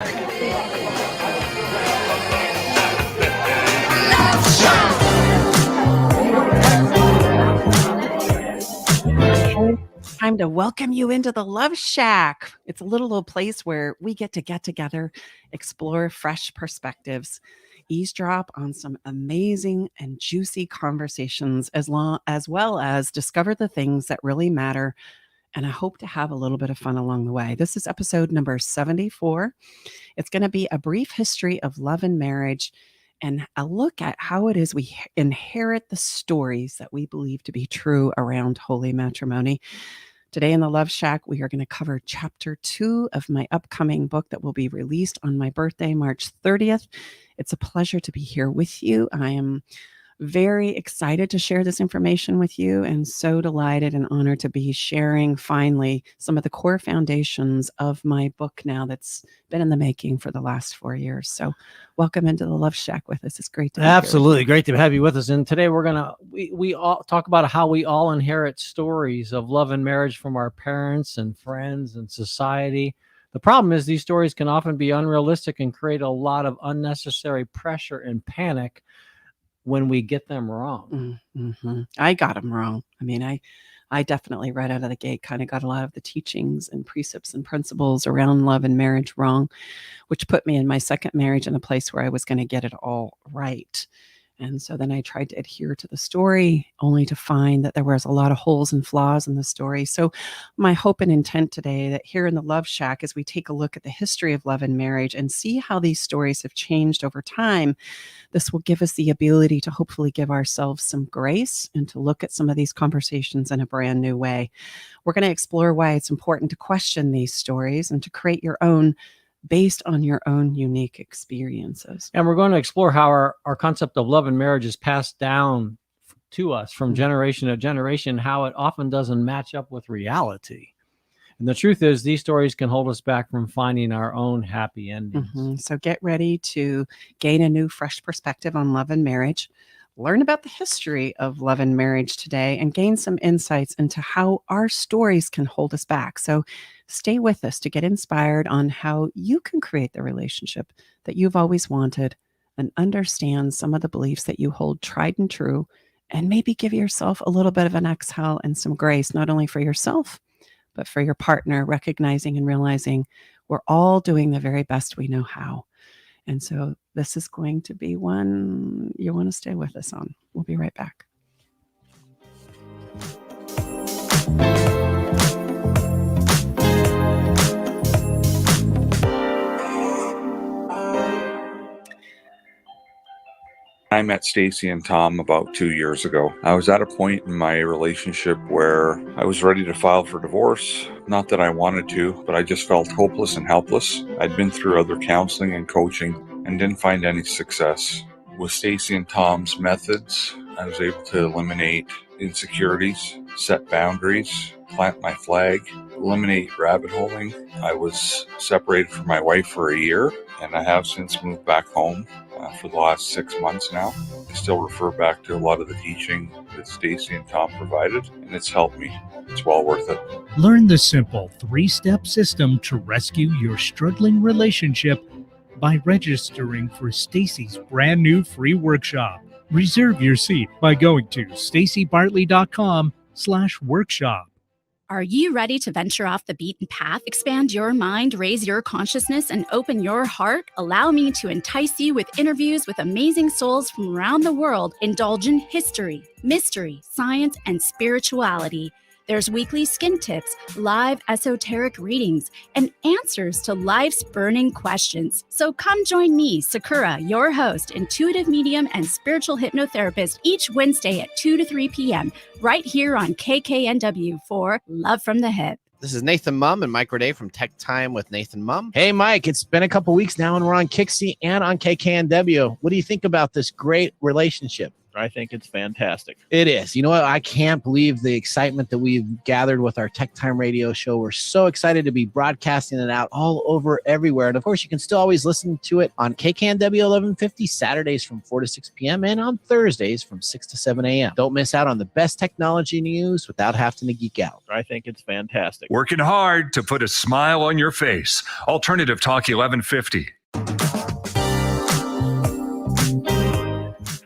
Time to welcome you into the Love Shack. It's a little old place where we get together, explore fresh perspectives, eavesdrop on some amazing and juicy conversations, as well as discover the things that really matter. And I hope to have a little bit of fun along the way. This is episode number 74. It's going to be a brief history of love and marriage and a look at how it is we inherit the stories that we believe to be true around holy matrimony. Today in the Love Shack, we are going to cover chapter 2 of my upcoming book that will be released on my birthday, March 30th. It's a pleasure to be here with you. I am very excited to share this information with you and so delighted and honored to be sharing finally some of the core foundations of my book now that's been in the making for the last 4 years. So welcome into the Love Shack with us. It's great to be Absolutely great to have you with us. And today we're going to, we all talk about how we all inherit stories of love and marriage from our parents and friends and society. The problem is these stories can often be unrealistic and create a lot of unnecessary pressure and panic when we get them wrong. Mm-hmm. I got them wrong. I mean, I definitely right out of the gate kind of got a lot of the teachings and precepts and principles around love and marriage wrong, which put me in my second marriage in a place where I was going to get it all right. And so then I tried to adhere to the story, only to find that there was a lot of holes and flaws in the story. So my hope and intent today that here in the Love Shack, as we take a look at the history of love and marriage and see how these stories have changed over time, this will give us the ability to hopefully give ourselves some grace and to look at some of these conversations in a brand new way. We're going to explore why it's important to question these stories and to create your own based on your own unique experiences. And we're going to explore how our concept of love and marriage is passed down to us from generation to generation, how it often doesn't match up with reality. And the truth is, these stories can hold us back from finding our own happy endings. So get ready to gain a new, fresh perspective on love and marriage. Learn about the history of love and marriage today and gain some insights into how our stories can hold us back. So stay with us to get inspired on how you can create the relationship that you've always wanted and understand some of the beliefs that you hold tried and true, and maybe give yourself a little bit of an exhale and some grace, not only for yourself, but for your partner, recognizing and realizing we're all doing the very best we know how. And so this is going to be one you want to stay with us on. We'll be right back. I met Stacy and Tom about 2 years ago. I was at a point in my relationship where I was ready to file for divorce. Not that I wanted to, but I just felt hopeless and helpless. I'd been through other counseling and coaching and didn't find any success. With Stacy and Tom's methods, I was able to eliminate insecurities, set boundaries, plant my flag, eliminate rabbit holing. I was separated from my wife for a year, and I have since moved back home for the last 6 months now. I still refer back to a lot of the teaching that Stacy and Tom provided, and it's helped me. It's well worth it. Learn the simple 3-step system to rescue your struggling relationship by registering for Stacy's brand new free workshop. Reserve your seat by going to stacybartley.com/workshop. Are you ready to venture off the beaten path, expand your mind, raise your consciousness, and open your heart? Allow me to entice you with interviews with amazing souls from around the world. Indulge in history, mystery, science, and spirituality. There's weekly skin tips, live esoteric readings, and answers to life's burning questions. So come join me, Sakura, your host, intuitive medium and spiritual hypnotherapist, each Wednesday at 2 to 3 p.m. right here on KKNW for Love from the Hip. This is Nathan Mum and Mike Roday from Tech Time with Nathan Mum. Hey, Mike, it's been a couple weeks now and we're on Kixie and on KKNW. What do you think about this great relationship? I think it's fantastic. It is. You know what? I can't believe the excitement that we've gathered with our Tech Time radio show. We're so excited to be broadcasting it out all over everywhere. And of course, you can still always listen to it on KKNW 1150 Saturdays from 4 to 6 p.m. and on Thursdays from 6 to 7 a.m. Don't miss out on the best technology news without having to geek out. I think it's fantastic. Working hard to put a smile on your face. Alternative Talk 1150.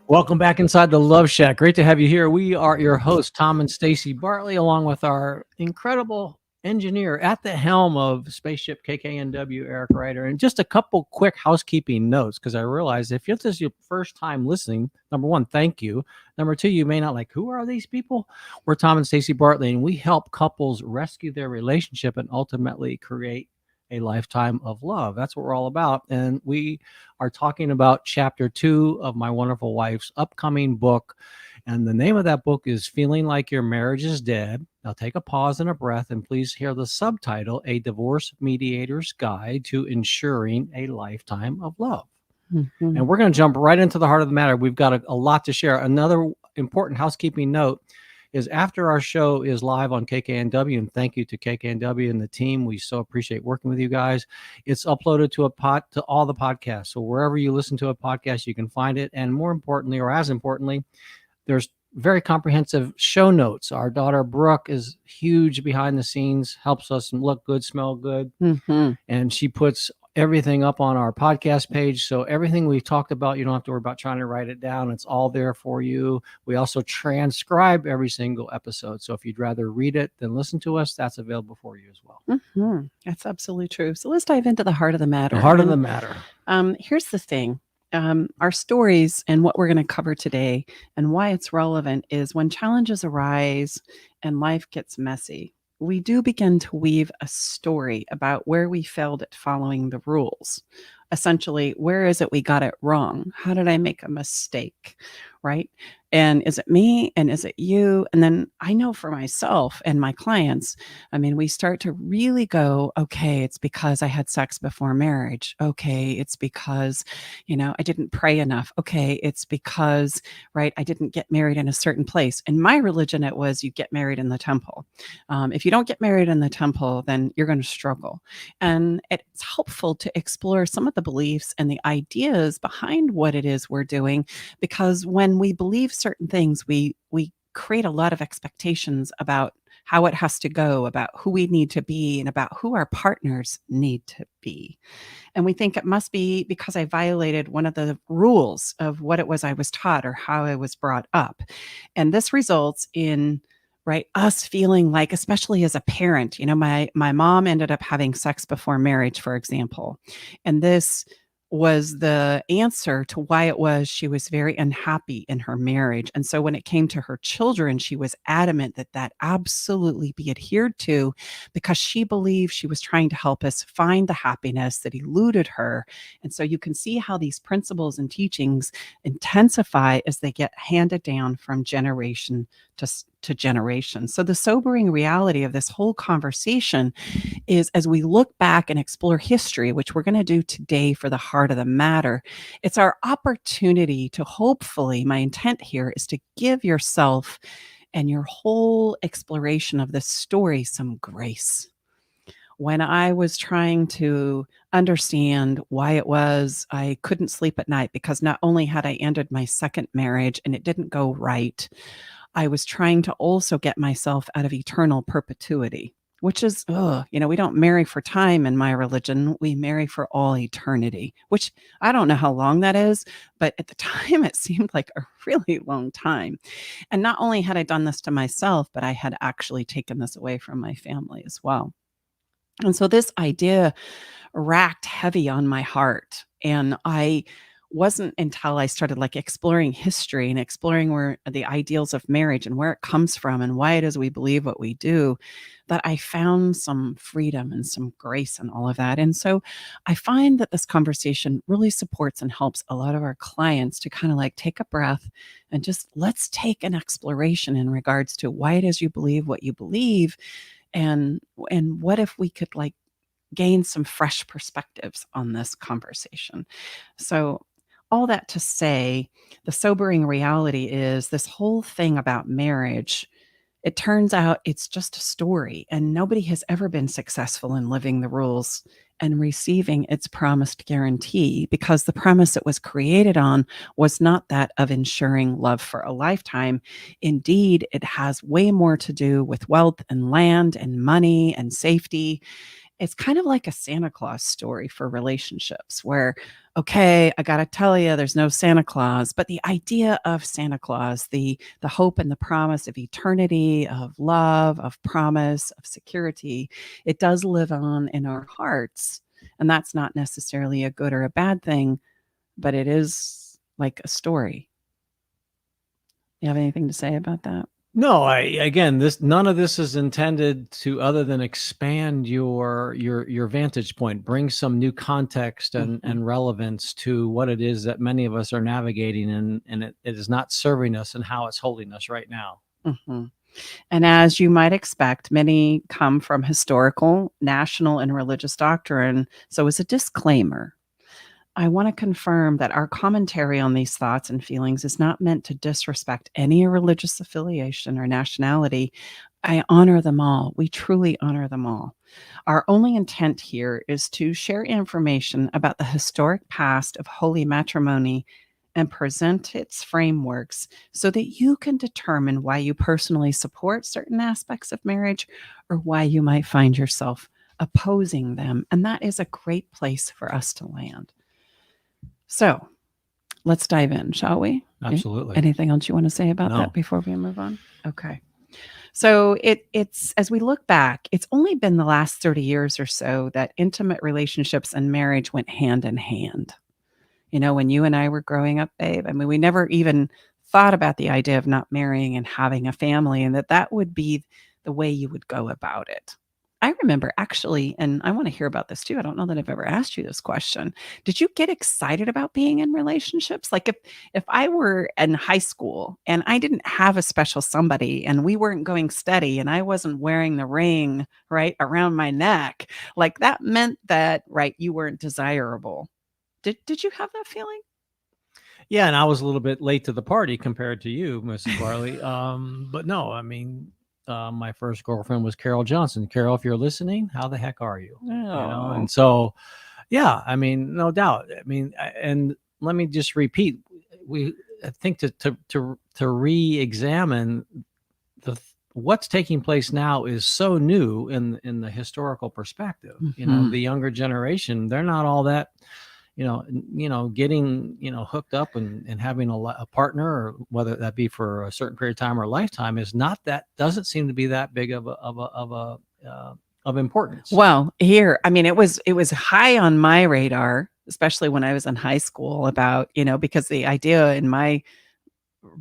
Welcome back inside the Love Shack. Great to have you here. We are your hosts, Tom and Stacy Bartley, along with our incredible engineer at the helm of Spaceship KKNW, Eric Ryder. And just a couple quick housekeeping notes, because I realize if this is your first time listening, number one, thank you. Number two, you may not like, who are these people? We're Tom and Stacy Bartley, and we help couples rescue their relationship and ultimately create a lifetime of love. That's what we're all about. And we are talking about chapter 2 of my wonderful wife's upcoming book. And the name of that book is Feeling Like Your Marriage is Dead. Now take a pause and a breath and please hear the subtitle, A Divorce Mediator's Guide to Ensuring a Lifetime of Love. Mm-hmm. And we're going to jump right into the heart of the matter. We've got a lot to share. Another important housekeeping note is after our show is live on KKNW, and thank you to KKNW and the team. We so appreciate working with you guys. It's uploaded to all the podcasts. So wherever you listen to a podcast, you can find it. And more importantly, or as importantly, there's very comprehensive show notes. Our daughter Brooke is huge behind the scenes, helps us look good, smell good. Mm-hmm. And she puts everything up on our podcast page. So everything we've talked about, you don't have to worry about trying to write it down. It's all there for you. We also transcribe every single episode. So if you'd rather read it than listen to us, that's available for you as well. Mm-hmm. That's absolutely true. So let's dive into the heart of the matter. The heart of the matter. Here's the thing. Our stories and what we're going to cover today and why it's relevant is when challenges arise and life gets messy, we do begin to weave a story about where we failed at following the rules. Essentially, where is it we got it wrong? How did I make a mistake? Right? And is it me? And is it you? And then I know for myself and my clients, I mean, we start to really go, okay, it's because I had sex before marriage. Okay, it's because, I didn't pray enough. Okay, it's because, right, I didn't get married in a certain place. In my religion, it was you get married in the temple. If you don't get married in the temple, then you're going to struggle. And it's helpful to explore some of the beliefs and the ideas behind what it is we're doing, because when we believe certain things, we create a lot of expectations about how it has to go, about who we need to be, and about who our partners need to be. And we think it must be because I violated one of the rules of what it was I was taught or how I was brought up. And this results in us feeling like, especially as a parent, my mom ended up having sex before marriage, for example. And this was the answer to why it was she was very unhappy in her marriage. And so when it came to her children, she was adamant that absolutely be adhered to, because she believed she was trying to help us find the happiness that eluded her. And so you can see how these principles and teachings intensify as they get handed down from generation to generation. So the sobering reality of this whole conversation is, as we look back and explore history, which we're going to do today for the heart of the matter, it's our opportunity to hopefully, my intent here is to give yourself and your whole exploration of this story some grace. When I was trying to understand why it was I couldn't sleep at night, because not only had I ended my second marriage and it didn't go right, I was trying to also get myself out of eternal perpetuity, which is, we don't marry for time in my religion. We marry for all eternity, which I don't know how long that is, but at the time it seemed like a really long time. And not only had I done this to myself, but I had actually taken this away from my family as well. And so this idea racked heavy on my heart. And I wasn't until I started exploring history and exploring where the ideals of marriage and where it comes from and why it is we believe what we do, that I found some freedom and some grace in all of that. And so I find that this conversation really supports and helps a lot of our clients to kind of take a breath and just let's take an exploration in regards to why it is you believe what you believe, and what if we could gain some fresh perspectives on this conversation. So all that to say, the sobering reality is this whole thing about marriage, it turns out it's just a story, and nobody has ever been successful in living the rules and receiving its promised guarantee, because the premise it was created on was not that of ensuring love for a lifetime. Indeed, it has way more to do with wealth and land and money and safety. It's kind of like a Santa Claus story for relationships where, okay, I got to tell you, there's no Santa Claus, but the idea of Santa Claus, the hope and the promise of eternity, of love, of promise, of security, it does live on in our hearts. And that's not necessarily a good or a bad thing, but it is like a story. You have anything to say about that? No, none of this is intended to other than expand your vantage point, bring some new context and relevance to what it is that many of us are navigating, and it is not serving us and how it's holding us right now. Mm-hmm. And as you might expect, many come from historical, national, and religious doctrine. So, as a disclaimer, I want to confirm that our commentary on these thoughts and feelings is not meant to disrespect any religious affiliation or nationality. I honor them all. We truly honor them all. Our only intent here is to share information about the historic past of holy matrimony and present its frameworks so that you can determine why you personally support certain aspects of marriage or why you might find yourself opposing them. And that is a great place for us to land. So let's dive in, shall we? Absolutely. Anything else you want to say about No. that before we move on? Okay. So it's as we look back, it's only been the last 30 years or so that intimate relationships and marriage went hand in hand. You know, when you and I were growing up, babe, I mean, we never even thought about the idea of not marrying and having a family, and that would be the way you would go about it. I remember actually, and I want to hear about this too. I don't know that I've ever asked you this question. Did you get excited about being in relationships? Like if I were in high school and I didn't have a special somebody and we weren't going steady and I wasn't wearing the ring right around my neck, like that meant that, right, you weren't desirable. Did you have that feeling? Yeah, and I was a little bit late to the party compared to you, Mrs. Barley. But no, I mean, my first girlfriend was Carol Johnson. Carol, if you're listening, how the heck are you? You know, and so, yeah, I mean, no doubt. I mean, and let me just repeat: I think to re-examine what's taking place now is so new in the historical perspective. You know, the younger generation, they're not all that. Getting hooked up and having a partner, or whether that be for a certain period of time or a lifetime, doesn't seem to be that big of importance. Well, here, I mean, it was high on my radar, especially when I was in high school, about, because the idea in my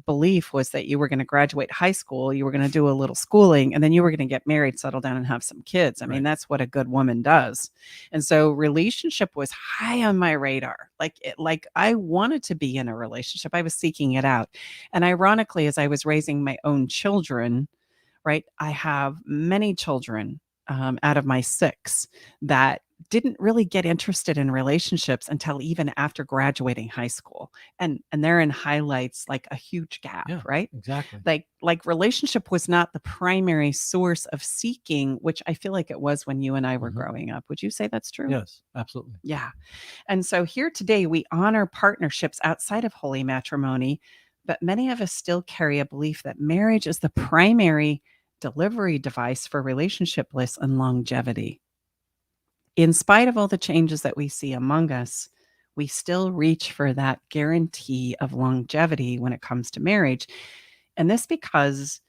belief was that you were going to graduate high school, you were going to do a little schooling, and then you were going to get married, settle down, and have some kids. I mean, that's what a good woman does. And so relationship was high on my radar. Like I wanted to be in a relationship. I was seeking it out. And ironically, as I was raising my own children, right, I have many children out of my 6 that didn't really get interested in relationships until even after graduating high school. And therein highlights like a huge gap, right? Exactly. Like relationship was not the primary source of seeking, which I feel like it was when you and I were growing up. Would you say that's true? Yes, absolutely. Yeah. And so here today, we honor partnerships outside of holy matrimony, but many of us still carry a belief that marriage is the primary delivery device for relationship bliss and longevity. In spite of all the changes that we see among us, we still reach for that guarantee of longevity when it comes to marriage. And this because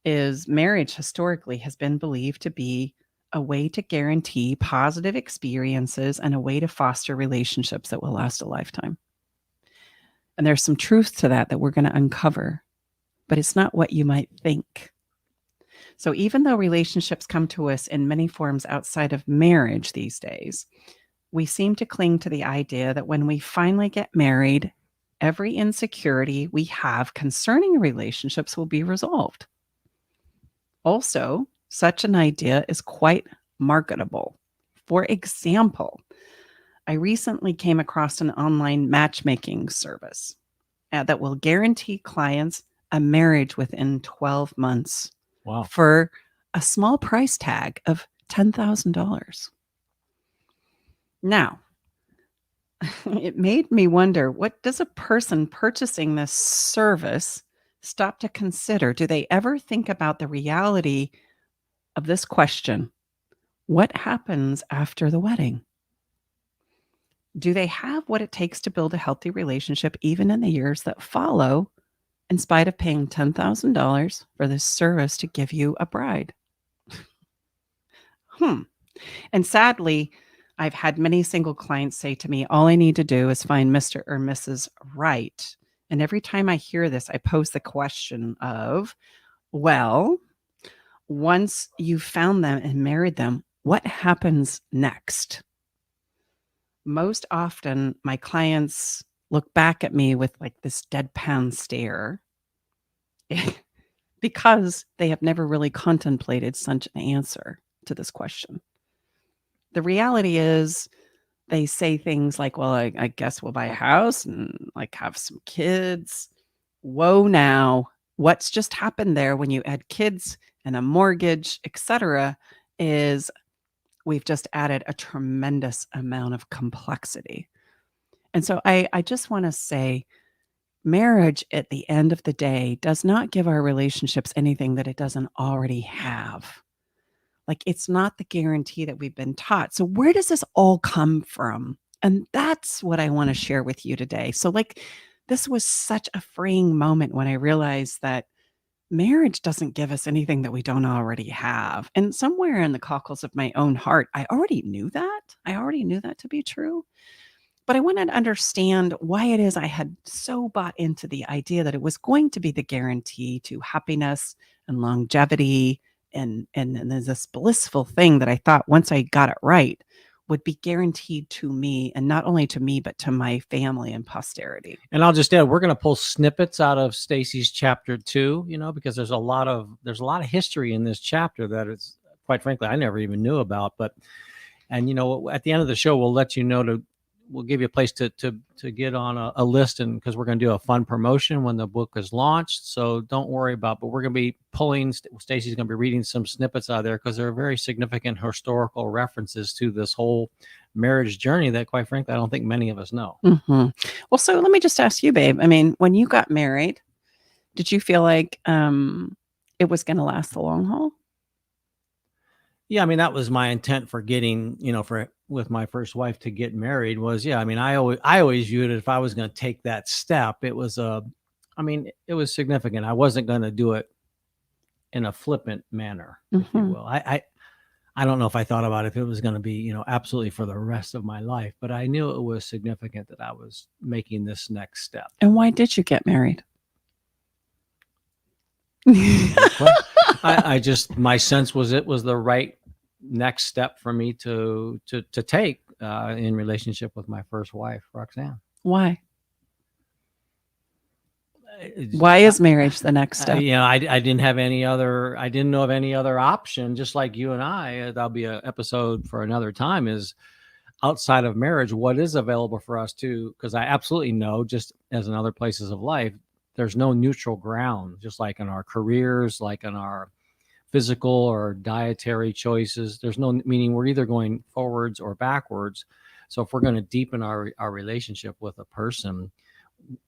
marriage historically has been believed to be a way to guarantee positive experiences and a way to foster relationships that will last a lifetime. And there's some truth to that we're going to uncover, but it's not what you might think. So even though relationships come to us in many forms outside of marriage these days, we seem to cling to the idea that when we finally get married, every insecurity we have concerning relationships will be resolved. Also, such an idea is quite marketable. For example, I recently came across an online matchmaking service that will guarantee clients a marriage within 12 months Wow. for a small price tag of $10,000. Now, it made me wonder, what does a person purchasing this service stop to consider? Do they ever think about the reality of this question? What happens after the wedding? Do they have what it takes to build a healthy relationship even in the years that follow, in spite of paying $10,000 for this service to give you a bride? And sadly, I've had many single clients say to me, all I need to do is find Mr. or Mrs. Right. And every time I hear this, I pose the question of, well, once you've found them and married them, what happens next? Most often, my clients look back at me with like this deadpan stare because they have never really contemplated such an answer to this question. The reality is, they say things like, well, I guess we'll buy a house and like have some kids. Whoa, now, what's just happened there when you add kids and a mortgage, etc., is we've just added a tremendous amount of complexity. And so I just want to say, marriage at the end of the day does not give our relationships anything that it doesn't already have. Like, it's not the guarantee that we've been taught. So where does this all come from? And that's what I want to share with you today. So like, this was such a freeing moment when I realized that marriage doesn't give us anything that we don't already have. And somewhere in the cockles of my own heart, I already knew that. I already knew that to be true. But I wanted to understand why it is I had so bought into the idea that it was going to be the guarantee to happiness and longevity and there's this blissful thing that I thought once I got it right would be guaranteed to me, and not only to me, but to my family and posterity. And I'll just add, we're going to pull snippets out of Stacy's chapter 2, because there's a lot of history in this chapter that is, quite frankly, I never even knew about. But, and at the end of the show, we'll let you know we'll give you a place to get on a list, and because we're going to do a fun promotion when the book is launched. So don't worry about, but we're going to be pulling, Stacy's going to be reading some snippets out of there because there are very significant historical references to this whole marriage journey that, quite frankly, I don't think many of us know. Mm-hmm. Well, so let me just ask you, babe. I mean, when you got married, did you feel like it was going to last the long haul? Yeah, I mean, that was my intent for getting, with my first wife to get married was, I mean, I always viewed it, if I was going to take that step, it was it was significant. I wasn't going to do it in a flippant manner, if you will. I don't know if I thought about if it was going to be, absolutely for the rest of my life, but I knew it was significant that I was making this next step. And why did you get married? I just, my sense was it was the right next step for me to take in relationship with my first wife, Roxanne. Why? Why is marriage the next step? I didn't have any other, I didn't know of any other option, just like you and I, that'll be an episode for another time, is outside of marriage, what is available for us to, because I absolutely know, just as in other places of life, there's no neutral ground, just like in our careers, like in our physical or dietary choices. There's no, meaning we're either going forwards or backwards. So if we're going to deepen our relationship with a person,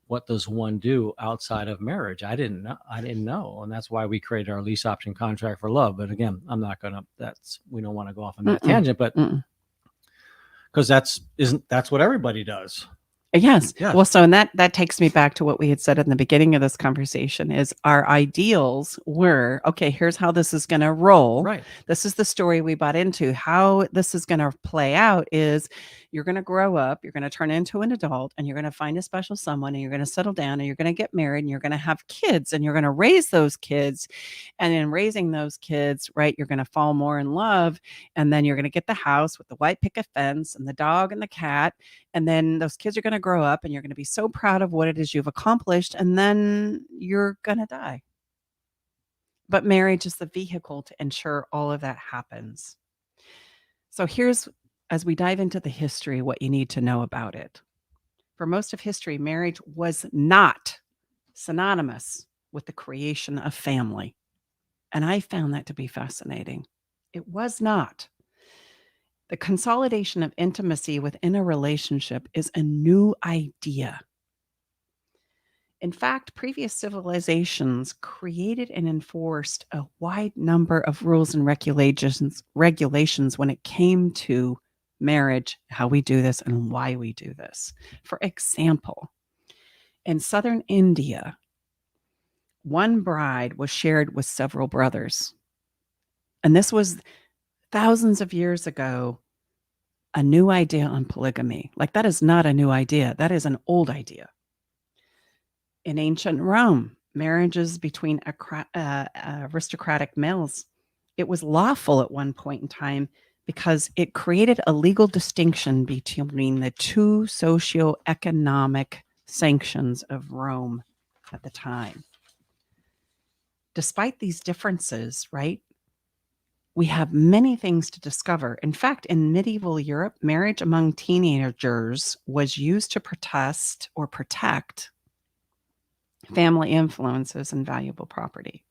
what does one do outside of marriage? I didn't know. And that's why we created our lease option contract for love. But again, I'm not going to, we don't want to go off on that tangent, but because that's what everybody does. Yes. Well, so, and that takes me back to what we had said in the beginning of this conversation, is our ideals were, okay, here's how this is going to roll. Right. This is the story we bought into. How this is going to play out is you're going to grow up, you're going to turn into an adult, and you're going to find a special someone, and you're going to settle down, and you're going to get married, and you're going to have kids, and you're going to raise those kids. And in raising those kids, right, you're going to fall more in love. And then you're going to get the house with the white picket fence and the dog and the cat. And then those kids are going to grow up, and you're going to be so proud of what it is you've accomplished. And then you're going to die. But marriage is the vehicle to ensure all of that happens. So here's as we dive into the history, what you need to know about it. For most of history, marriage was not synonymous with the creation of family. And I found that to be fascinating. It was not. The consolidation of intimacy within a relationship is a new idea. In fact, previous civilizations created and enforced a wide number of rules and regulations when it came to marriage, how we do this, and why we do this. For example, in southern India, one bride was shared with several brothers. And this was thousands of years ago, a new idea on polygamy. Like, that is not a new idea, that is an old idea. In ancient Rome, marriages between aristocratic males, it was lawful at one point in time because it created a legal distinction between the two socioeconomic sanctions of Rome at the time. Despite these differences, right, we have many things to discover. In fact, in medieval Europe, marriage among teenagers was used to protect family influences and valuable property.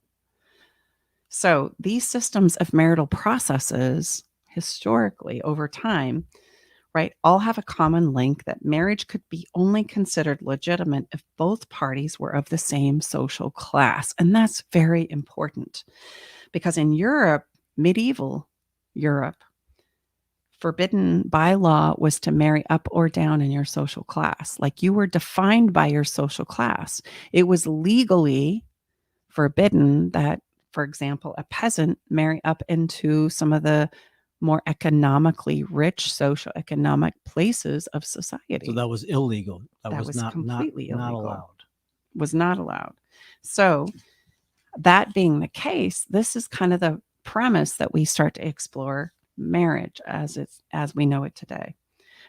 So these systems of marital processes, historically over time, right, all have a common link that marriage could be only considered legitimate if both parties were of the same social class. And that's very important because in Europe, medieval Europe, forbidden by law was to marry up or down in your social class. Like, you were defined by your social class. It was legally forbidden that, for example, a peasant marry up into some of the more economically rich socioeconomic places of society. So that was illegal. That was completely not illegal. allowed. Was not allowed. So that being the case, this is kind of the premise that we start to explore marriage as we know it today.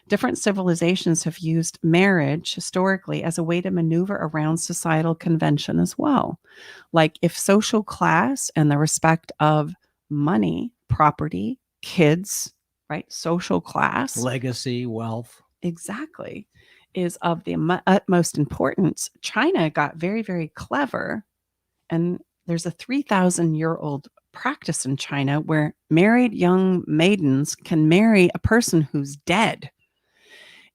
Different civilizations have used marriage historically as a way to maneuver around societal convention as well. Like, if social class and the respect of money, property, kids, right, social class, Legacy, wealth. exactly, is of the utmost importance, China got very, very clever. And there's a 3,000-year-old practice in China where married young maidens can marry a person who's dead.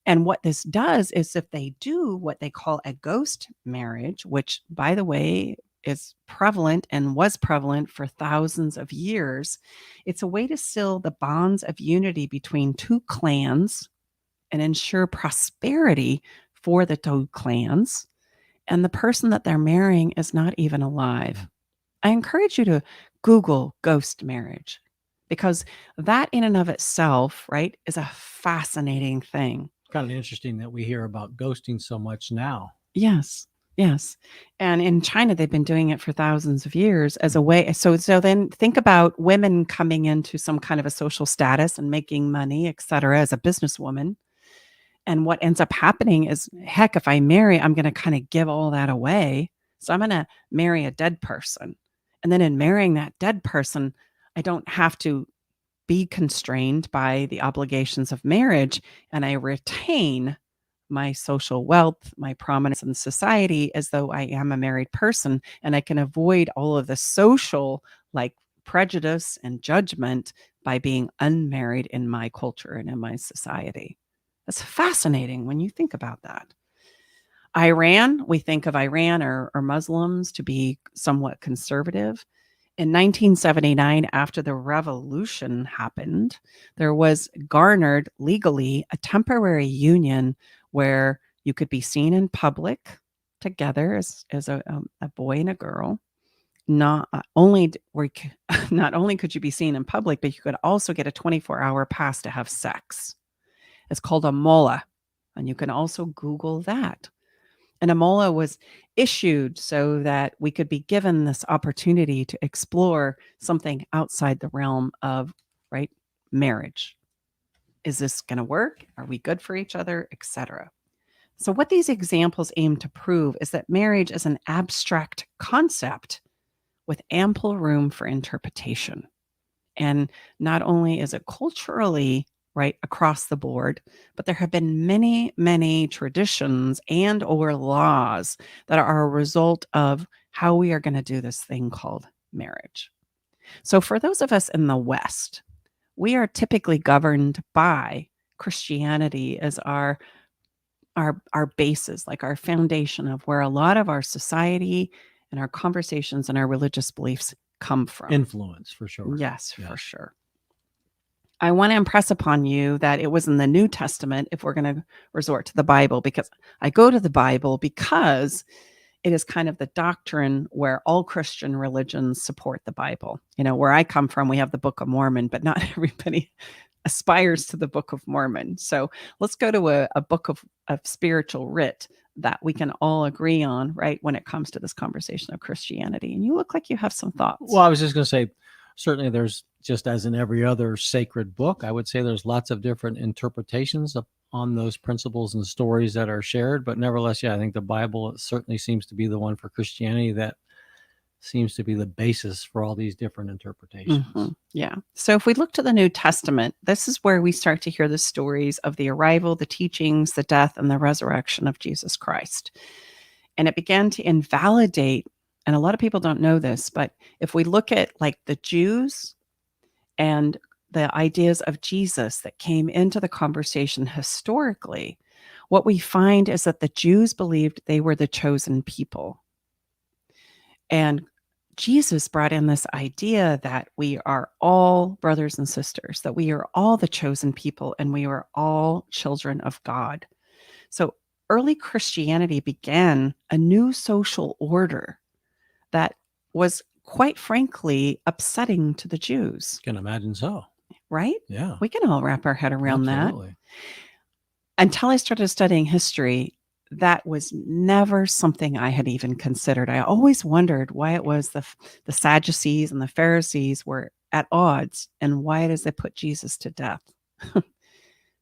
And what this does is, if they do what they call a ghost marriage, which, by the way, is prevalent and was prevalent for thousands of years, it's a way to seal the bonds of unity between two clans and ensure prosperity for the two clans. And the person that they're marrying is not even alive. I encourage you to Google ghost marriage, because that in and of itself, right, is a fascinating thing. Kind of interesting that we hear about ghosting so much now. Yes. Yes. And in China, they've been doing it for thousands of years as a way. So then think about women coming into some kind of a social status and making money, et cetera, as a businesswoman. And what ends up happening is, heck, if I marry, I'm going to kind of give all that away. So I'm going to marry a dead person. And then in marrying that dead person, I don't have to be constrained by the obligations of marriage, and I retain my social wealth, my prominence in society as though I am a married person, and I can avoid all of the social, like, prejudice and judgment by being unmarried in my culture and in my society. That's fascinating when you think about that. Iran, we think of Iran or Muslims to be somewhat conservative. In 1979, after the revolution happened, there was garnered legally a temporary union where you could be seen in public together as a boy and a girl. Not only could you be seen in public, but you could also get a 24-hour pass to have sex. It's called a mola, and you can also Google that. And a mola was issued so that we could be given this opportunity to explore something outside the realm of, right, marriage. Is this going to work? Are we good for each other, etc.? So what these examples aim to prove is that marriage is an abstract concept with ample room for interpretation. And not only is it culturally right, across the board. But there have been many, many traditions and or laws that are a result of how we are going to do this thing called marriage. So for those of us in the West, we are typically governed by Christianity as our basis, like our foundation of where a lot of our society and our conversations and our religious beliefs come from. Influence, for sure. Yes, Yeah. for sure. I want to impress upon you that it was in the New Testament, if we're going to resort to the Bible, because I go to the Bible because it is kind of the doctrine where all Christian religions support the Bible. You know, where I come from, we have the Book of Mormon, but not everybody aspires to the Book of Mormon. So let's go to a book of spiritual writ that we can all agree on, right, when it comes to this conversation of Christianity. And you look like you have some thoughts. Well, I was just going to say, certainly there's, just as in every other sacred book, I would say there's lots of different interpretations on those principles and stories that are shared. But nevertheless, yeah, I think the Bible certainly seems to be the one for Christianity that seems to be the basis for all these different interpretations. Yeah. So if we look to the New Testament, this is where we start to hear the stories of the arrival, the teachings, the death, and the resurrection of Jesus Christ. And it began to invalidate, and a lot of people don't know this, but if we look at like the Jews and the ideas of Jesus that came into the conversation historically, what we find is that the Jews believed they were the chosen people. And Jesus brought in this idea that we are all brothers and sisters, that we are all the chosen people, and we are all children of God. So early Christianity began a new social order that was, quite frankly, upsetting to the Jews. Can imagine so. Right? Yeah. We can all wrap our head around Absolutely. that. Until I started studying history, that was never something I had even considered. I always wondered why it was the Sadducees and the Pharisees were at odds and why it is they put Jesus to death.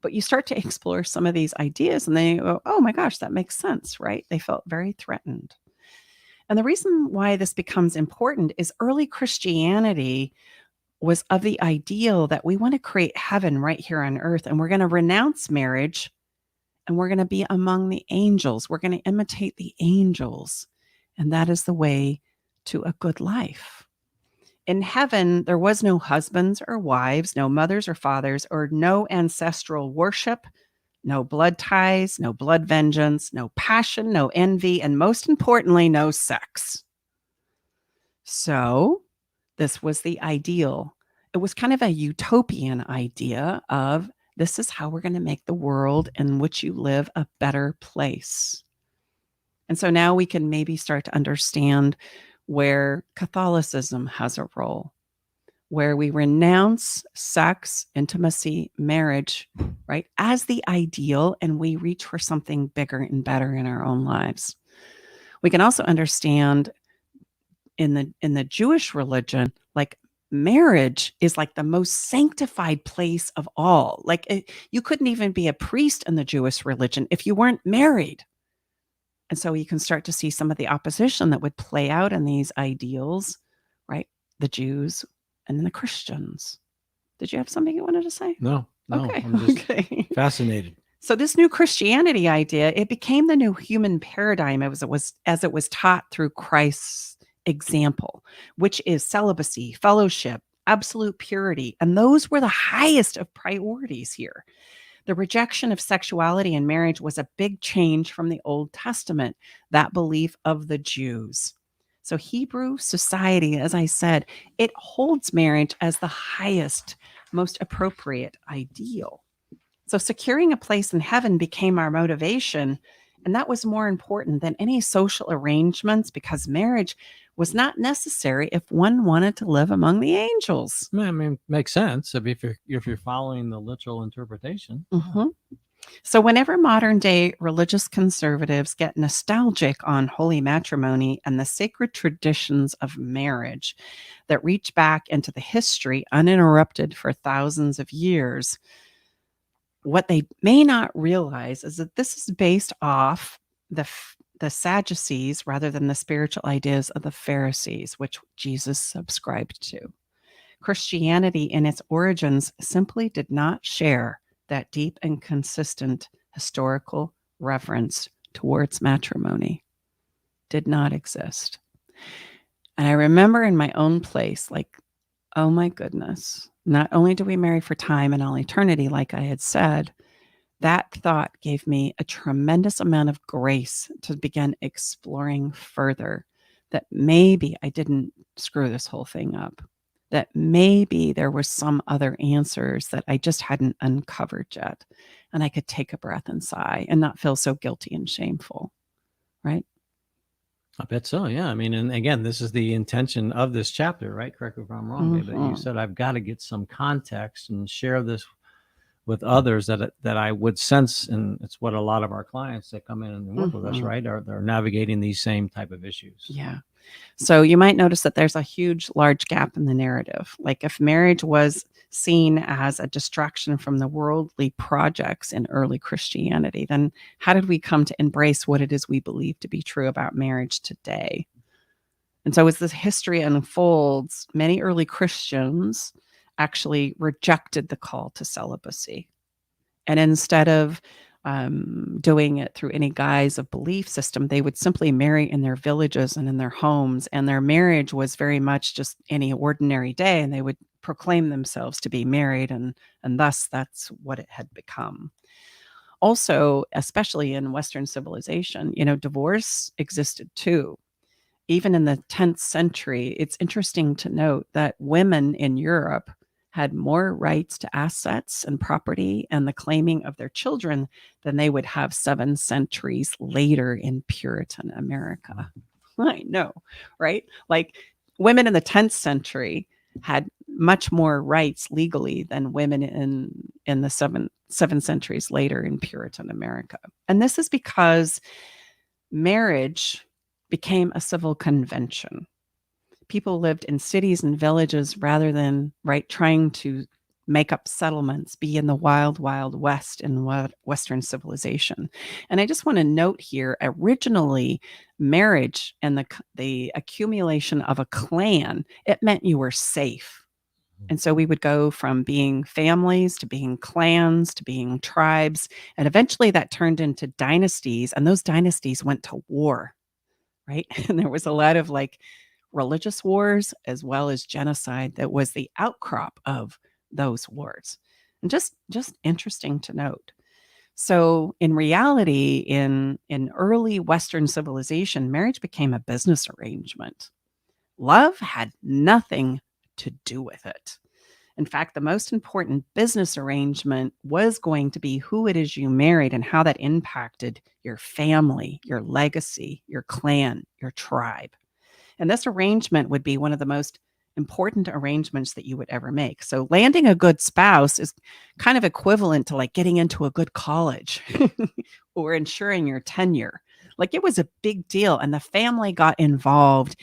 But you start to explore some of these ideas and then you go, oh my gosh, that makes sense, right? They felt very threatened. And the reason why this becomes important is early Christianity was of the ideal that we want to create heaven right here on earth, and we're going to renounce marriage, and we're going to be among the angels. We're going to imitate the angels, and that is the way to a good life. In heaven, there was no husbands or wives, no mothers or fathers, or no ancestral worship, no blood ties, no blood vengeance, no passion, no envy, and most importantly, no sex. So this was the ideal. It was kind of a utopian idea of this is how we're going to make the world in which you live a better place. And so now we can maybe start to understand where Catholicism has a role, where we renounce sex, intimacy, marriage, right, as the ideal, and we reach for something bigger and better in our own lives. We can also understand in the Jewish religion, like marriage is like the most sanctified place of all. Like you couldn't even be a priest in the Jewish religion if you weren't married. And so you can start to see some of the opposition that would play out in these ideals, right? The Jews and then the Christians. Did you have something you wanted to say? No, Okay. I'm just Okay. fascinated. So this new Christianity idea, it became the new human paradigm as it was taught through Christ's example, which is celibacy, fellowship, absolute purity. And those were the highest of priorities here. The rejection of sexuality and marriage was a big change from the Old Testament, that belief of the Jews. So Hebrew society, as I said, it holds marriage as the highest, most appropriate ideal. So securing a place in heaven became our motivation, and that was more important than any social arrangements because marriage was not necessary if one wanted to live among the angels. I mean, makes sense if you're following the literal interpretation. Mm-hmm. So whenever modern day religious conservatives get nostalgic on holy matrimony and the sacred traditions of marriage that reach back into the history uninterrupted for thousands of years, what they may not realize is that this is based off the Sadducees rather than the spiritual ideas of the Pharisees, which Jesus subscribed to. Christianity in its origins simply did not share that deep and consistent historical reverence towards matrimony. Did not exist. And I remember in my own place, like, oh my goodness, not only do we marry for time and all eternity, like I had said, that thought gave me a tremendous amount of grace to begin exploring further that maybe I didn't screw this whole thing up, that maybe there were some other answers that I just hadn't uncovered yet. And I could take a breath and sigh and not feel so guilty and shameful, right? I bet so. Yeah. I mean, and again, this is the intention of this chapter, right? Correct me if I'm wrong, babe, that you said I've got to get some context and share this with others that I would sense, and it's what a lot of our clients that come in and work with us, right, they're navigating these same type of issues. Yeah. So you might notice that there's a huge, large gap in the narrative. Like if marriage was seen as a distraction from the worldly projects in early Christianity, then how did we come to embrace what it is we believe to be true about marriage today? And so as this history unfolds, many early Christians actually rejected the call to celibacy. And instead of doing it through any guise of belief system, they would simply marry in their villages and in their homes. And their marriage was very much just any ordinary day. And they would proclaim themselves to be married. And thus that's what it had become. Also, especially in Western civilization, divorce existed too. Even in the 10th century, it's interesting to note that women in Europe had more rights to assets and property and the claiming of their children than they would have 7 centuries later in Puritan America. I know, right? Like women in the 10th century had much more rights legally than women in the seven centuries later in Puritan America. And this is because marriage became a civil convention. People lived in cities and villages rather than trying to make up settlements, be in the wild, wild west in Western civilization. And I just want to note here, originally, marriage and the accumulation of a clan, it meant you were safe. And so we would go from being families to being clans to being tribes. And eventually that turned into dynasties. And those dynasties went to war, right? And there was a lot of religious wars as well as genocide that was the outcrop of those wars. And just interesting to note. So in reality, in early Western civilization, marriage became a business arrangement. Love had nothing to do with it. In fact, the most important business arrangement was going to be who it is you married and how that impacted your family, your legacy, your clan, your tribe. And this arrangement would be one of the most important arrangements that you would ever make. So landing a good spouse is kind of equivalent to getting into a good college or ensuring your tenure. It was a big deal. And the family got involved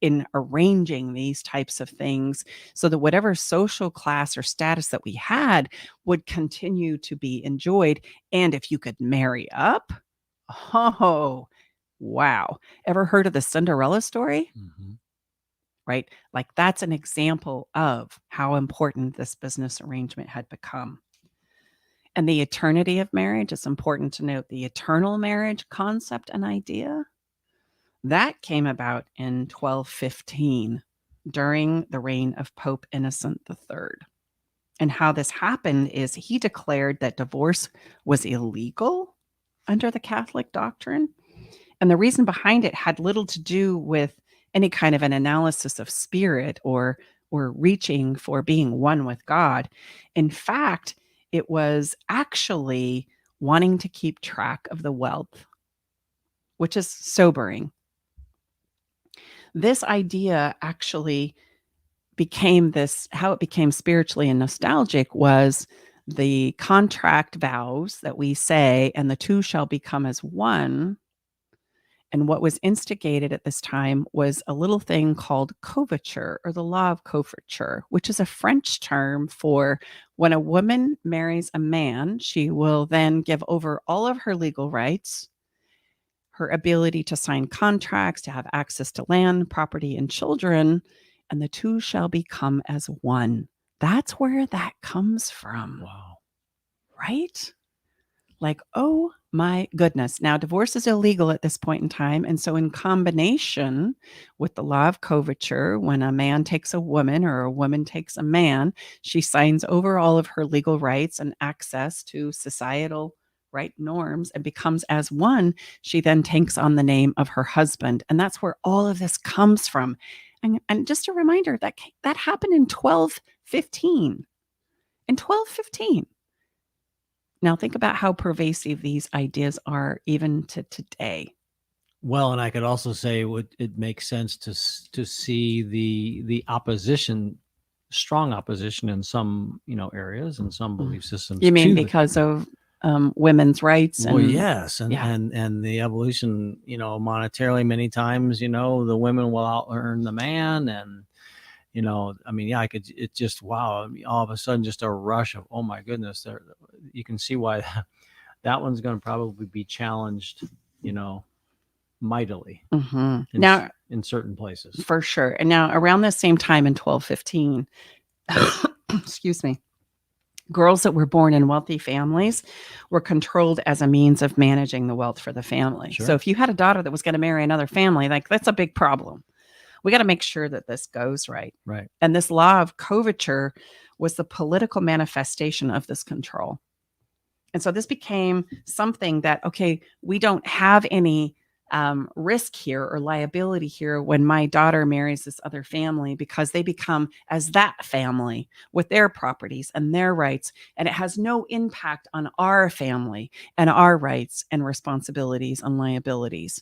in arranging these types of things so that whatever social class or status that we had would continue to be enjoyed. And if you could marry up, oh, wow. Ever heard of the Cinderella story? Mm-hmm. Right? That's an example of how important this business arrangement had become. And the eternity of marriage, it's important to note the eternal marriage concept and idea, that came about in 1215 during the reign of Pope Innocent III. And how this happened is he declared that divorce was illegal under the Catholic doctrine. And the reason behind it had little to do with any kind of an analysis of spirit or reaching for being one with God. In fact, it was actually wanting to keep track of the wealth, which is sobering. This idea actually became how it became spiritually and nostalgic was the contract vows that we say, and the two shall become as one. And what was instigated at this time was a little thing called coverture, or the Law of Coverture, which is a French term for when a woman marries a man, she will then give over all of her legal rights, her ability to sign contracts, to have access to land, property, and children, and the two shall become as one. That's where that comes from. Wow. Right? Like, oh my goodness. Now, divorce is illegal at this point in time. And so, in combination with the law of coverture, when a man takes a woman or a woman takes a man, she signs over all of her legal rights and access to societal right norms and becomes as one. She then takes on the name of her husband. And that's where all of this comes from. And just a reminder that happened in 1215. In 1215. Now think about how pervasive these ideas are even to today. Well, and I could also say it makes sense to see the opposition, strong opposition in some areas and some belief systems. You mean to because of women's rights? well, And yes, and yeah. and the evolution, monetarily, many times, the women will out earn the man, and it just, wow, all of a sudden, just a rush of, oh my goodness, you can see why that one's going to probably be challenged, mightily now in certain places. for sure. And now around the same time in 1215, excuse me, girls that were born in wealthy families were controlled as a means of managing the wealth for the family. Sure. So if you had a daughter that was going to marry another family, like that's a big problem. We got to make sure that this goes right. Right. And this law of coverture was the political manifestation of this control. And so this became something that, okay, we don't have any risk here or liability here when my daughter marries this other family, because they become as that family with their properties and their rights. And it has no impact on our family and our rights and responsibilities and liabilities.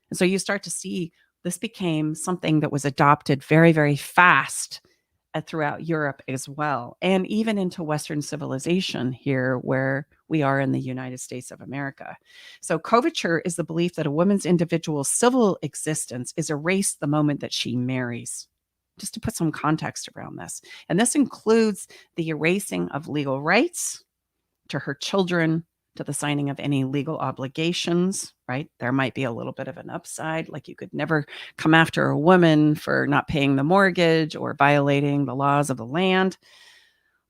And so you start to see this became something that was adopted very, very fast throughout Europe as well, and even into Western civilization here where we are in the United States of America. So coverture is the belief that a woman's individual civil existence is erased the moment that she marries. Just to put some context around this. And this includes the erasing of legal rights to her children, to the signing of any legal obligations, right? There might be a little bit of an upside, like you could never come after a woman for not paying the mortgage or violating the laws of the land.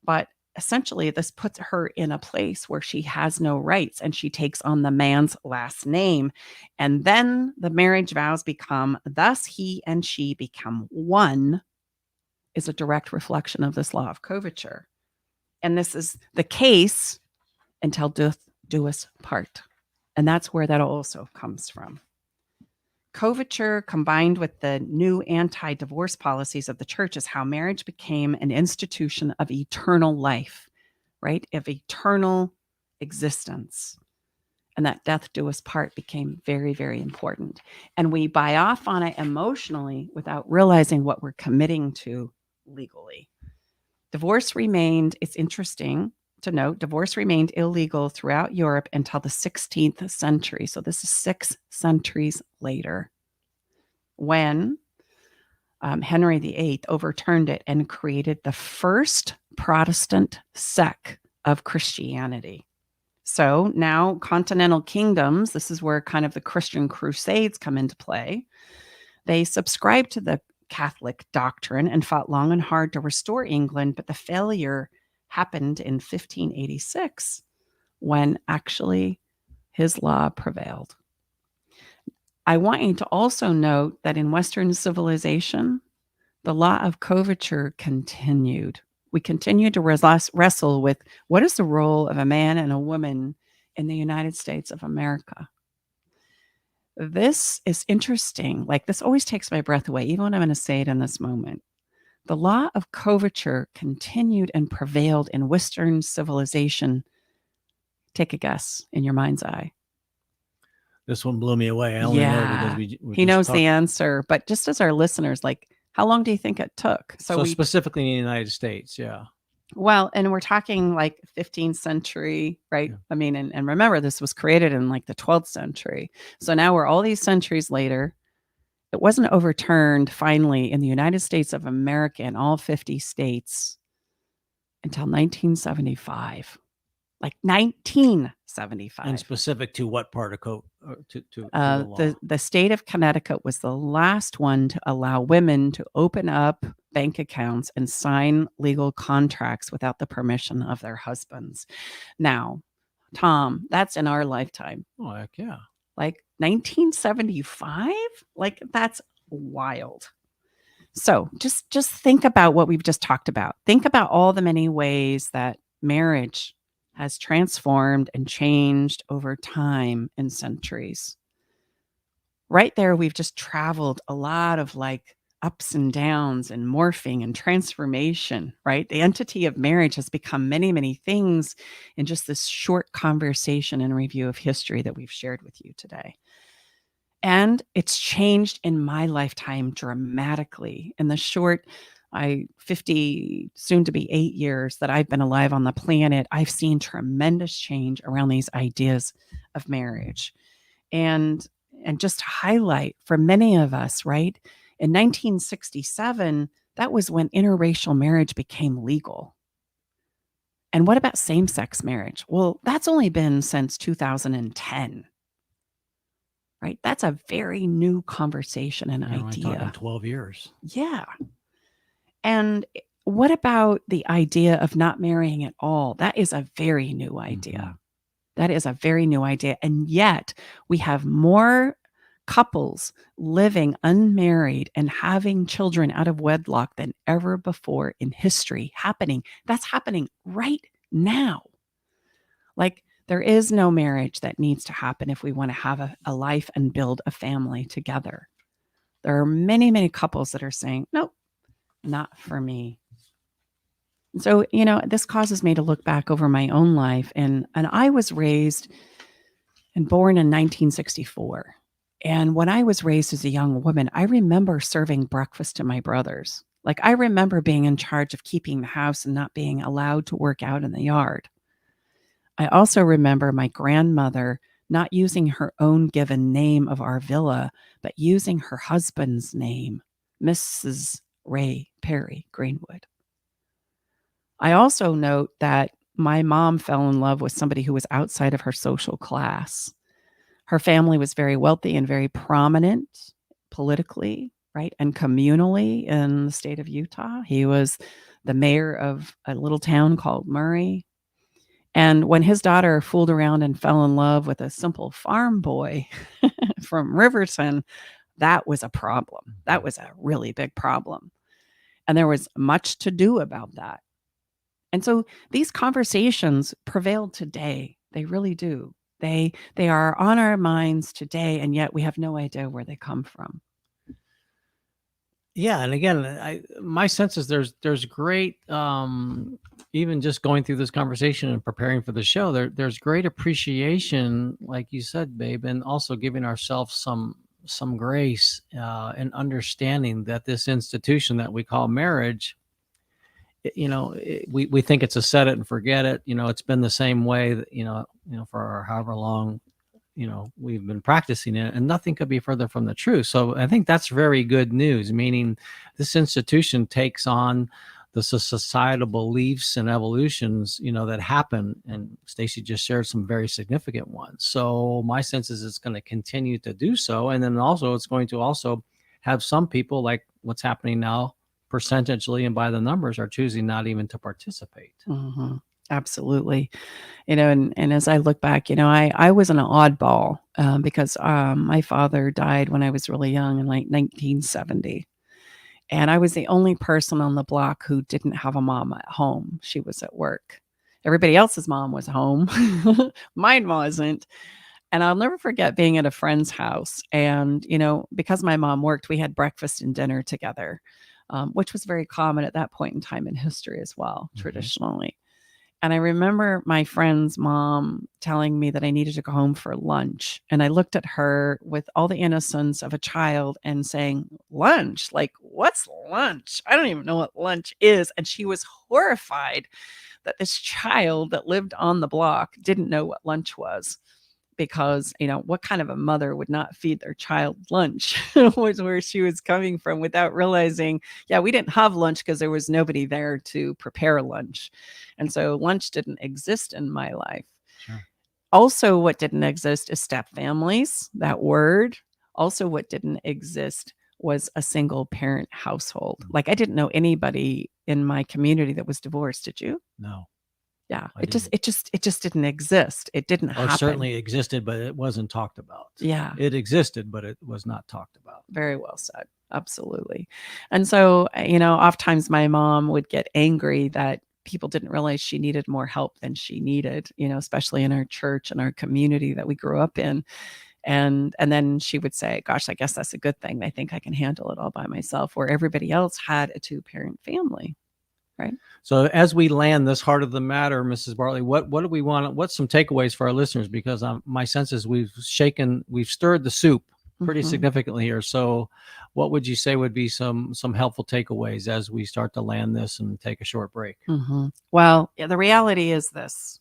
But essentially, this puts her in a place where she has no rights and she takes on the man's last name. And then the marriage vows become, thus he and she become one, is a direct reflection of this law of coverture. And this is the case until death do us part. And that's where that also comes from. Coverture combined with the new anti-divorce policies of the church is how marriage became an institution of eternal life, right? Of eternal existence. And that death do us part became very, very important. And we buy off on it emotionally without realizing what we're committing to legally. Divorce remained, it's interesting to note, divorce remained illegal throughout Europe until the 16th century. So this is 6 centuries later, when Henry VIII overturned it and created the first Protestant sect of Christianity. So now continental kingdoms, this is where kind of the Christian crusades come into play. They subscribed to the Catholic doctrine and fought long and hard to restore England, but the failure happened in 1586 when actually his law prevailed. I want you to also note that in Western civilization, the law of coverture continued. We continue to wrestle with what is the role of a man and a woman in the United States of America. This is interesting. Like, this always takes my breath away, even when I'm going to say it in this moment. The law of coverture continued and prevailed in Western civilization. Take a guess in your mind's eye. This one blew me away. I only know because he knows the answer. But just as our listeners, like, how long do you think it took? So specifically in the United States, yeah. Well, and we're talking like 15th century, right? Yeah. I mean, and remember, this was created in like the 12th century. So now we're all these centuries later. It wasn't overturned finally in the United States of America in all 50 states until 1975. Like 1975. And specific to what part of the law? The state of Connecticut was the last one to allow women to open up bank accounts and sign legal contracts without the permission of their husbands. Now, Tom, that's in our lifetime. Oh, heck yeah. Like 1975? Like that's wild. So just think about what we've just talked about. Think about all the many ways that marriage has transformed and changed over time and centuries. Right there, we've just traveled a lot of like ups and downs and morphing and transformation, right? The entity of marriage has become many, many things in just this short conversation and review of history that we've shared with you today. And it's changed in my lifetime dramatically. In the short 50, soon to be 8 years that I've been alive on the planet, I've seen tremendous change around these ideas of marriage. And just to highlight for many of us, right? In 1967, that was when interracial marriage became legal. And what about same-sex marriage? Well, that's only been since 2010. Right? That's a very new conversation and We're only talking idea. 12 years. Yeah. And what about the idea of not marrying at all? That is a very new idea. Mhm. That is a very new idea. And yet we have more couples living unmarried and having children out of wedlock than ever before in history happening. That's happening right now. Like, there is no marriage that needs to happen if we want to have a life and build a family together. There are many, many couples that are saying, nope, not for me. And so, this causes me to look back over my own life. And I was raised and born in 1964. And when I was raised as a young woman, I remember serving breakfast to my brothers. Like, I remember being in charge of keeping the house and not being allowed to work out in the yard. I also remember my grandmother not using her own given name of our villa, but using her husband's name, Mrs. Ray Perry Greenwood. I also note that my mom fell in love with somebody who was outside of her social class. Her family was very wealthy and very prominent politically, right, and communally in the state of Utah. He was the mayor of a little town called Murray. And when his daughter fooled around and fell in love with a simple farm boy from Riverton, that was a problem. That was a really big problem. And there was much to do about that. And so these conversations prevail today. They really do. They are on our minds today, and yet we have no idea where they come from. Yeah, and again, my sense is there's great even just going through this conversation and preparing for the show, there's great appreciation, like you said, babe, and also giving ourselves some grace and understanding that this institution that we call marriage, we think it's a set it and forget it. It's been the same way that, for however long we've been practicing it, and nothing could be further from the truth. So I think that's very good news, meaning this institution takes on the societal beliefs and evolutions, that happen. And Stacy just shared some very significant ones. So my sense is it's going to continue to do so. And then also it's going to also have some people, like what's happening now, percentagely and by the numbers, are choosing not even to participate. Mm-hmm. Absolutely. And as I look back, I was an oddball because my father died when I was really young in like 1970. And I was the only person on the block who didn't have a mom at home. She was at work. Everybody else's mom was home. Mine wasn't. And I'll never forget being at a friend's house. And, because my mom worked, we had breakfast and dinner together, which was very common at that point in time in history as well, traditionally. And I remember my friend's mom telling me that I needed to go home for lunch. And I looked at her with all the innocence of a child and saying, lunch? Like, what's lunch? I don't even know what lunch is. And she was horrified that this child that lived on the block didn't know what lunch was. Because, what kind of a mother would not feed their child lunch was where she was coming from, without realizing, we didn't have lunch because there was nobody there to prepare lunch. And so lunch didn't exist in my life. Sure. Also, what didn't exist is step families, that word. Also, what didn't exist was a single parent household. Like I didn't know anybody in my community that was divorced. Did you? No. Yeah. I It just didn't exist. It didn't Or happen. it certainly existed, but it wasn't talked about. Yeah. It existed, but it was not talked about. Very well said. Absolutely. And so, oftentimes my mom would get angry that people didn't realize she needed more help than she needed, especially in our church and our community that we grew up in. And then she would say, gosh, I guess that's a good thing. They think I can handle it all by myself, where everybody else had a 2-parent family. Right. So as we land this heart of the matter, Mrs. Bartley, what do we want? What's some takeaways for our listeners? Because my sense is we've stirred the soup pretty significantly here. So what would you say would be some helpful takeaways as we start to land this and take a short break? Well, the reality is this.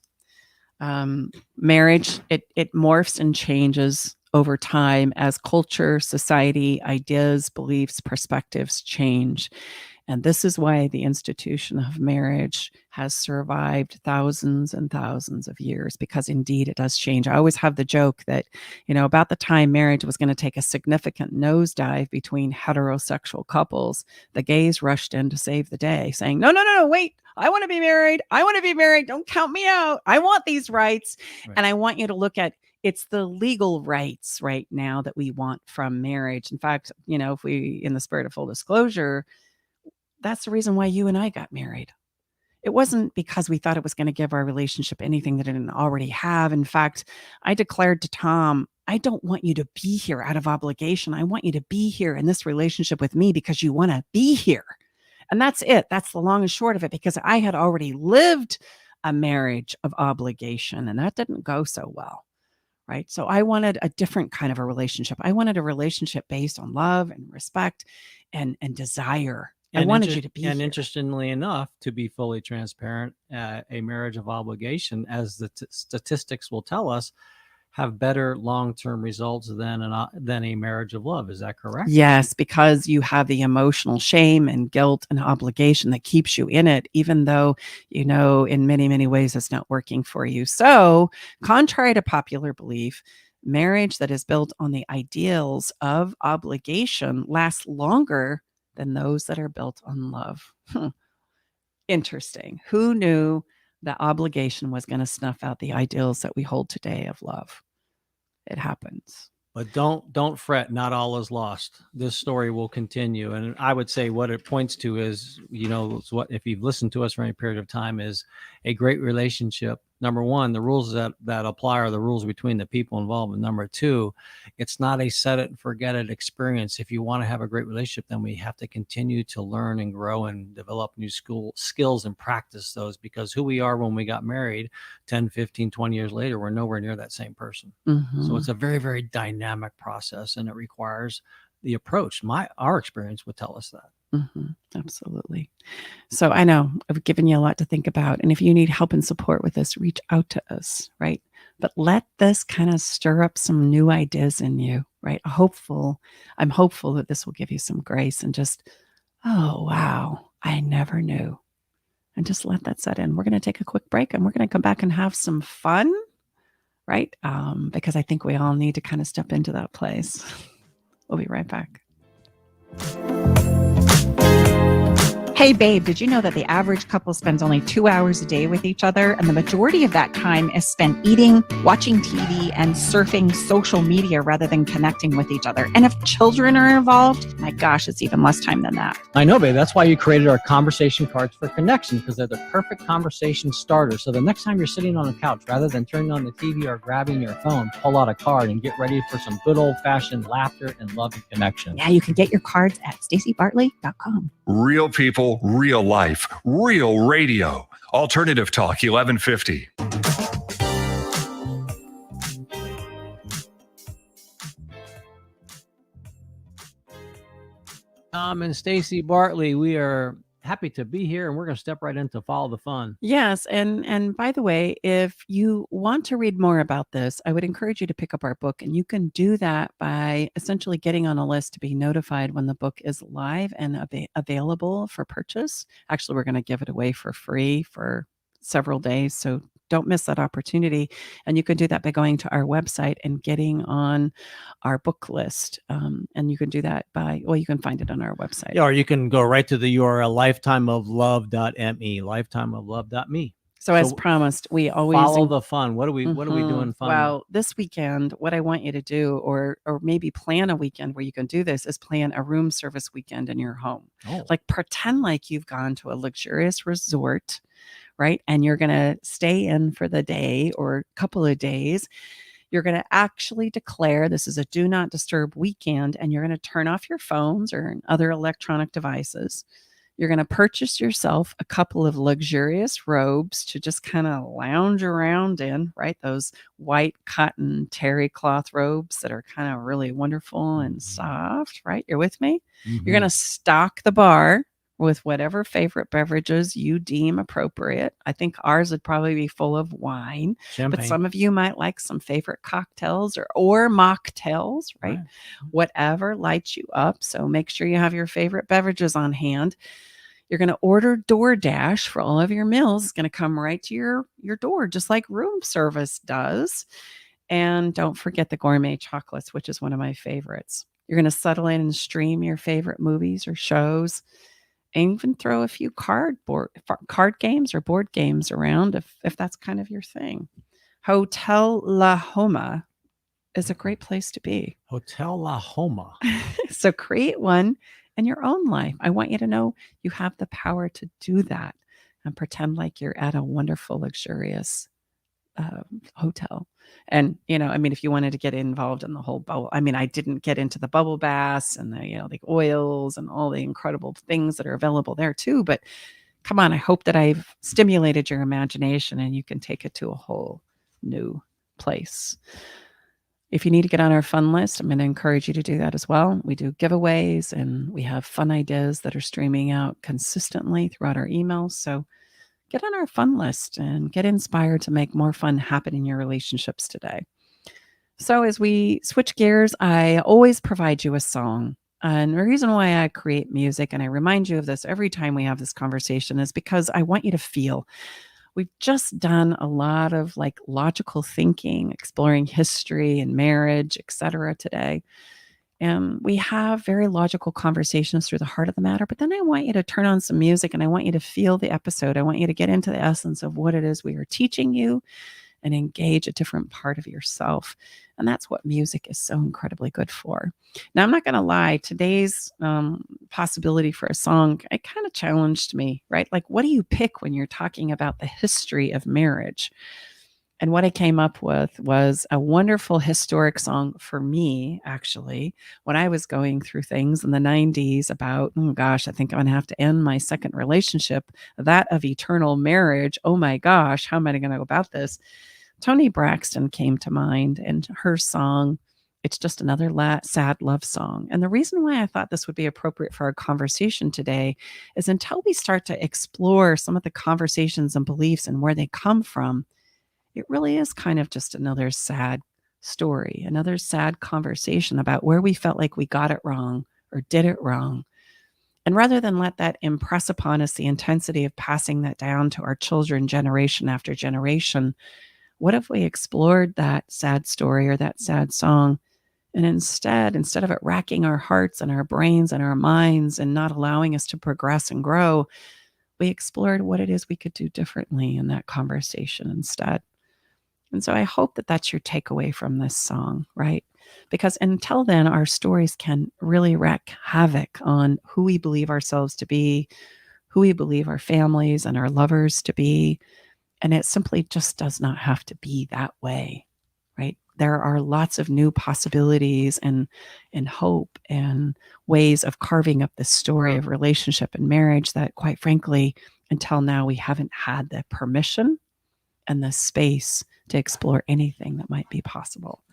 Marriage, it morphs and changes over time as culture, society, ideas, beliefs, perspectives change. And this is why the institution of marriage has survived thousands and thousands of years, because indeed it does change. I always have the joke that, about the time marriage was going to take a significant nosedive between heterosexual couples, the gays rushed in to save the day, saying, no, wait, I want to be married. I want to be married. Don't count me out. I want these rights. Right. And I want you to look at it's the legal rights right now that we want from marriage. In fact, if we, in the spirit of full disclosure, that's the reason why you and I got married. It wasn't because we thought it was going to give our relationship anything that it didn't already have. In fact, I declared to Tom, I don't want you to be here out of obligation. I want you to be here in this relationship with me because you want to be here. And that's it. That's the long and short of it, because I had already lived a marriage of obligation, and that didn't go so well. Right. So I wanted a different kind of a relationship. I wanted a relationship based on love and respect and desire. I wanted you to be and here. Interestingly enough, to be fully transparent, a marriage of obligation, as the statistics will tell us, have better long-term results than a marriage of love. Is that correct? Yes, because you have the emotional shame and guilt and obligation that keeps you in it, even though, in many, many ways it's not working for you. So, contrary to popular belief, marriage that is built on the ideals of obligation lasts longer than those that are built on love. Interesting. Who knew that obligation was going to snuff out the ideals that we hold today of love? It happens. But don't fret. Not all is lost. This story will continue. And I would say what it points to is, what if you've listened to us for any period of time, is a great relationship. Number one, the rules that apply are the rules between the people involved. And number two, it's not a set it and forget it experience. If you want to have a great relationship, then we have to continue to learn and grow and develop new skills and practice those, because who we are when we got married 10, 15, 20 years later, we're nowhere near that same person. So it's a very, very dynamic process, and it requires the approach. Our experience would tell us that. Absolutely. So I know I've given you a lot to think about. And if you need help and support with this, reach out to us, right? But let this kind of stir up some new ideas in you, right? I'm hopeful that this will give you some grace and just, oh, wow, I never knew. And just let that set in. We're going to take a quick break and we're going to come back and have some fun, right? Because I think we all need to kind of step into that place. We'll be right back. Hey, babe, did you know that the average couple spends only 2 hours a day with each other? And the majority of that time is spent eating, watching TV, and surfing social media rather than connecting with each other. And if children are involved, my gosh, it's even less time than that. I know, babe. That's why you created our conversation cards for connection, because they're the perfect conversation starter. So the next time you're sitting on the couch, rather than turning on the TV or grabbing your phone, pull out a card and get ready for some good old-fashioned laughter and love and connection. Yeah, you can get your cards at stacybartley.com. Real people, real life, real radio. Alternative Talk 1150. Tom and Stacy Bartley, we are happy to be here, and we're going to step right into Follow the Fun. Yes, and by the way, if you want to read more about this, I would encourage you to pick up our book, and you can do that by essentially getting on a list to be notified when the book is live and available for purchase. Actually, we're going to give it away for free for several days, so don't miss that opportunity. And you can do that by going to our website and getting on our book list. And you can do that you can find it on our website. Yeah, or you can go right to the URL lifetimeoflove.me, lifetimeoflove.me. So as promised, we always follow the fun. What are we doing fun? Well, this weekend, what I want you to do, or maybe plan a weekend where you can do this, is plan a room service weekend in your home. Like pretend like you've gone to a luxurious resort, right? And you're going to stay in for the day or a couple of days. You're going to actually declare this is a do not disturb weekend, and you're going to turn off your phones or other electronic devices. You're going to purchase yourself a couple of luxurious robes to just kind of lounge around in, right? Those white cotton terry cloth robes that are kind of really wonderful and soft, right? You're with me? You're going to stock the bar with whatever favorite beverages you deem appropriate. I think ours would probably be full of wine, Champagne. but some of you might like some favorite cocktails or mocktails, right? Whatever lights you up. So make sure you have your favorite beverages on hand. You're going to order DoorDash for all of your meals. It's going to come right to your door, just like room service does. And don't forget the gourmet chocolates, which is one of my favorites. You're going to settle in and stream your favorite movies or shows, and even throw a few card games or board games around if that's kind of your thing. Hotel La Homa is a great place to be. Hotel La Homa. So create one in your own life. I want you to know you have the power to do that and pretend like you're at a wonderful, luxurious hotel. And, if you wanted to get involved in the whole bubble, I didn't get into the bubble baths and the oils and all the incredible things that are available there too. But come on, I hope that I've stimulated your imagination and you can take it to a whole new place. If you need to get on our fun list, I'm going to encourage you to do that as well. We do giveaways and we have fun ideas that are streaming out consistently throughout our emails. So get on our fun list and get inspired to make more fun happen in your relationships today. So as we switch gears, I always provide you a song. And the reason why I create music, and I remind you of this every time we have this conversation, is because I want you to feel. We've just done a lot of logical thinking, exploring history and marriage, etc. today. And we have very logical conversations through the heart of the matter. But then I want you to turn on some music and I want you to feel the episode. I want you to get into the essence of what it is we are teaching you and engage a different part of yourself. And that's what music is so incredibly good for. Now, I'm not going to lie. Today's possibility for a song, it kind of challenged me, right? Like, what do you pick when you're talking about the history of marriage? And what I came up with was a wonderful historic song for me, actually, when I was going through things in the 90s about, oh gosh, I think I'm going to have to end my second relationship, that of eternal marriage. Oh my gosh, how am I going to go about this? Toni Braxton came to mind, and her song, it's just another sad love song. And the reason why I thought this would be appropriate for our conversation today is until we start to explore some of the conversations and beliefs and where they come from, it really is kind of just another sad story, another sad conversation about where we felt like we got it wrong or did it wrong. And rather than let that impress upon us the intensity of passing that down to our children generation after generation, what if we explored that sad story or that sad song, and instead of it racking our hearts and our brains and our minds and not allowing us to progress and grow, we explored what it is we could do differently in that conversation instead. And so I hope that that's your takeaway from this song, right? Because until then, our stories can really wreak havoc on who we believe ourselves to be, who we believe our families and our lovers to be. And it simply just does not have to be that way, right? There are lots of new possibilities and hope and ways of carving up the story of relationship and marriage that, quite frankly, until now, we haven't had the permission and the space to explore anything that might be possible.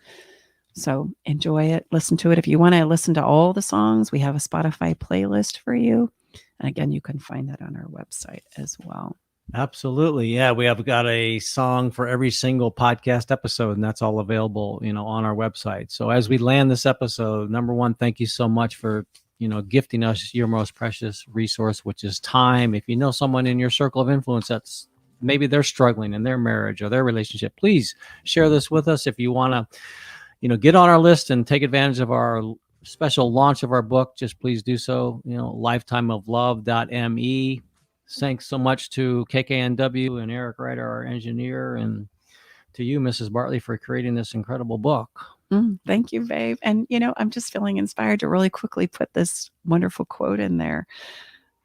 So enjoy it. Listen to it. If you want to listen to all the songs, we have a Spotify playlist for you. And again, you can find that on our website as well. Absolutely. Yeah. We have got a song for every single podcast episode, and that's all available, on our website. So as we land this episode, number one, thank you so much for, gifting us your most precious resource, which is time. If you know someone in your circle of influence that's maybe they're struggling in their marriage or their relationship. Please share this with us. If you want to, get on our list and take advantage of our special launch of our book, just please do so. lifetimeoflove.me. Thanks so much to KKNW and Eric Ryder, our engineer, and to you, Mrs. Bartley, for creating this incredible book. Thank you, babe. And, I'm just feeling inspired to really quickly put this wonderful quote in there.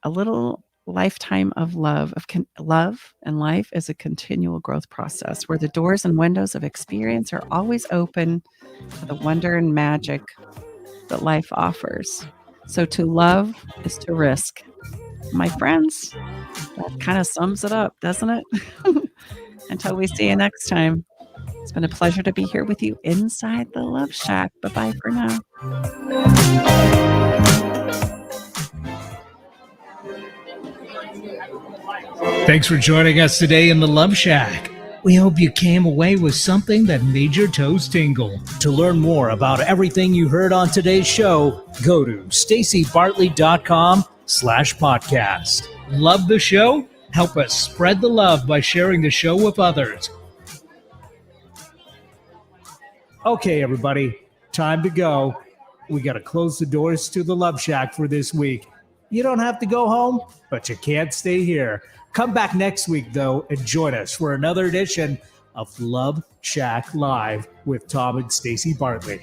A little lifetime of love, love and life is a continual growth process where the doors and windows of experience are always open to the wonder and magic that life offers. So to love is to risk. My friends, that kind of sums it up, doesn't it? Until we see you next time. It's been a pleasure to be here with you inside the Love Shack. Bye-bye for now. Thanks for joining us today in the Love Shack. We hope you came away with something that made your toes tingle. To learn more about everything you heard on today's show, go to stacybartley.com/podcast. Love the show? Help us spread the love by sharing the show with others. Okay, everybody, time to go. We got to close the doors to the Love Shack for this week. You don't have to go home, but you can't stay here. Come back next week, though, and join us for another edition of Love Shack Live with Tom and Stacy Bartley.